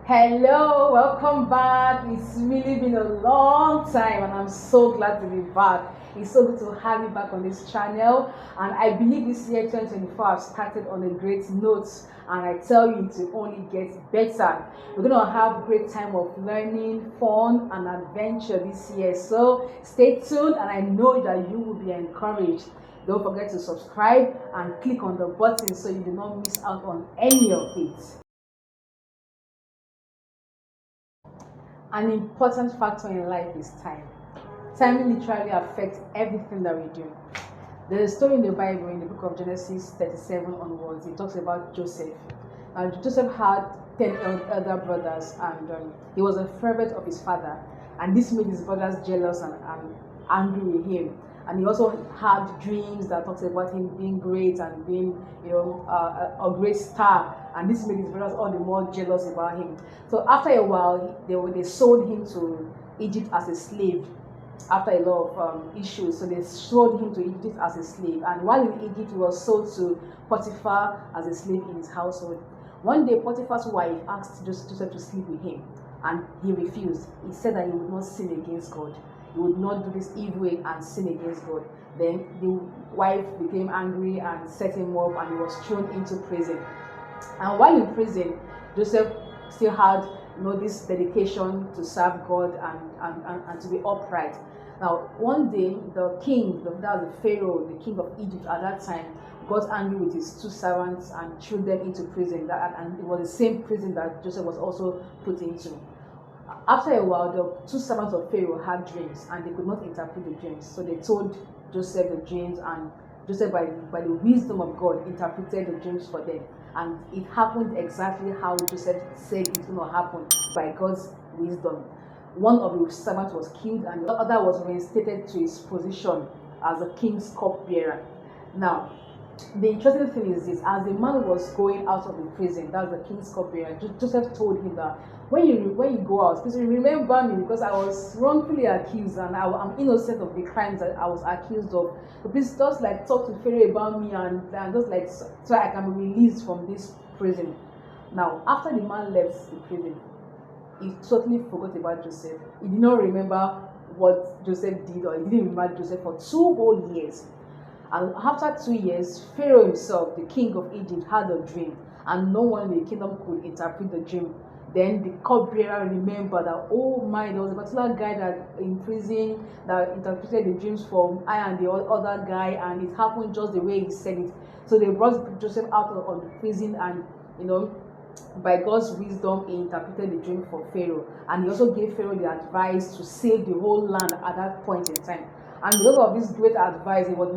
Hello, welcome back. It's really been a long time and I'm so glad to be back. It's so good to have you back on this channel, and I believe this year 2024 I've started on a great note, and I tell you to only get better. We're going to have great time of learning, fun and adventure this year, so stay tuned and I know that you will be encouraged. Don't forget to subscribe and click on the button so you do not miss out on any of it. An important factor in life is time. Time literally affects everything that we do. There's a story in the Bible, in the book of Genesis 37 onwards. It talks about Joseph. And Joseph had 10 elder brothers, and he was a favorite of his father. And this made his brothers jealous and angry with him. And he also had dreams that talks about him being great and being, a great star. And this made his brothers all the more jealous about him. So after a while, they sold him to Egypt as a slave. After a lot of issues, so they sold him to Egypt as a slave. And while in Egypt, he was sold to Potiphar as a slave in his household. One day, Potiphar's wife asked Joseph to sleep with him, and he refused. He said that he would not sin against God. He would not do this evil and sin against God. Then the wife became angry and set him up, and he was thrown into prison. And while in prison, Joseph still had this dedication to serve God and to be upright. Now, one day, the king, that was the Pharaoh, the king of Egypt at that time, got angry with his two servants and threw them into prison. And it was the same prison that Joseph was also put into. After a while, the two servants of Pharaoh had dreams, and they could not interpret the dreams. So they told Joseph the dreams, and Joseph, by the wisdom of God, interpreted the dreams for them. And it happened exactly how Joseph said it would not happen, by God's wisdom. One of the servants was killed, and the other was reinstated to his position as a king's cupbearer. Now, the interesting thing is this: as the man was going out of the prison, that's the king's cupbearer, Joseph told him that when you go out, please remember me, because I was wrongfully accused and I'm innocent of the crimes that I was accused of. So please just talk to Pharaoh about me and just so I can be released from this prison. Now, after the man left the prison, he totally forgot about Joseph. He did not remember what Joseph did, or he didn't remember Joseph for 2 whole years. And after 2 years, Pharaoh himself, the king of Egypt, had a dream, and no one in the kingdom could interpret the dream. Then the cupbearer remembered that, oh my, there was a particular guy that in prison that interpreted the dreams for I and the other guy, and it happened just the way he said it. So they brought Joseph out of the prison, and by God's wisdom, he interpreted the dream for Pharaoh, and he also gave Pharaoh the advice to save the whole land at that point in time. And because of this great advice, he was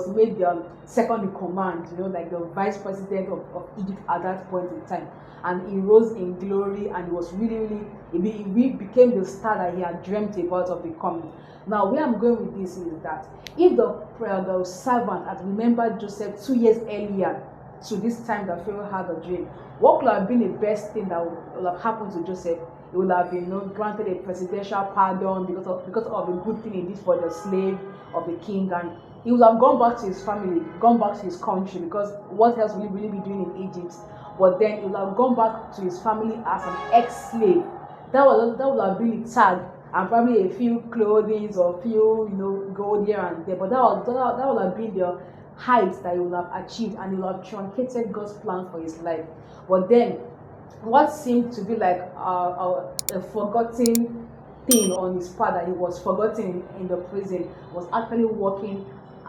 made the second in command, like the vice president of Egypt at that point in time. And he rose in glory, and he was he became the star that he had dreamt about of becoming. Now, where I'm going with this is that if the servant had remembered Joseph 2 years earlier to this time that Pharaoh had a dream, what could have been the best thing that would have happened to Joseph? He would have been granted a presidential pardon because of the good thing he did for the slave of the king, and he would have gone back to his family, gone back to his country, because what else will he really be doing in Egypt? But then he would have gone back to his family as an ex-slave. That would have been the tag, and probably a few clothing or a few gold here and there. But that would have been the height that he would have achieved, and he would have truncated God's plan for his life. But then, what seemed to be like a forgotten thing on his part, that he was forgotten in the prison, was actually working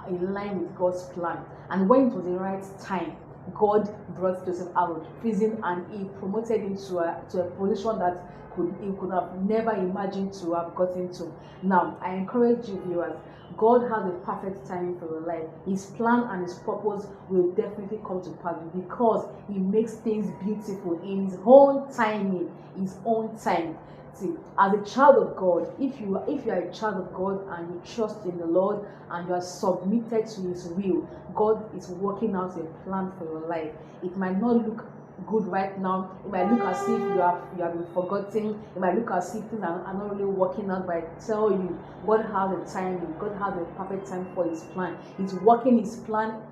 in line with God's plan. And when it was the right time, God brought Joseph out of prison, and he promoted him to a position that he could have never imagined to have gotten to. Now, I encourage you, viewers, God has a perfect timing for your life. His plan and his purpose will definitely come to pass, because he makes things beautiful in his own timing, his own time. See, as a child of God, if you are a child of God and you trust in the Lord and you are submitted to his will, God is working out a plan for your life. It might not look good right now. It might look as if you have been forgotten. It might look as if things are not really working out. But I tell you, God has a timing. God has a perfect time for his plan. He's working his plan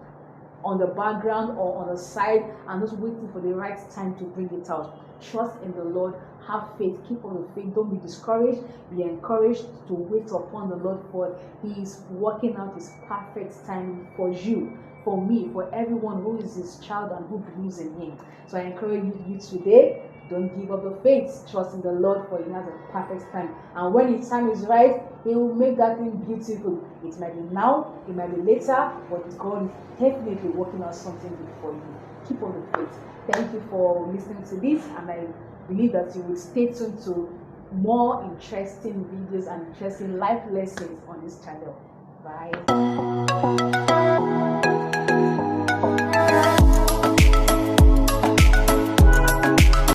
on the background or on the side and just waiting for the right time to bring it out. Trust in the Lord, have faith, keep on the faith, don't be discouraged, be encouraged to wait upon the Lord, for He is working out His perfect time for you, for me, for everyone who is His child and who believes in Him. So I encourage you today, don't give up the faith, trust in the Lord, for He has a perfect time, and when His time is right, He will make that thing beautiful. It might be now, it might be later, but God is definitely working on something good for you. Keep on the faith. Thank you for listening to this, and I believe that you will stay tuned to more interesting videos and interesting life lessons on this channel. Bye.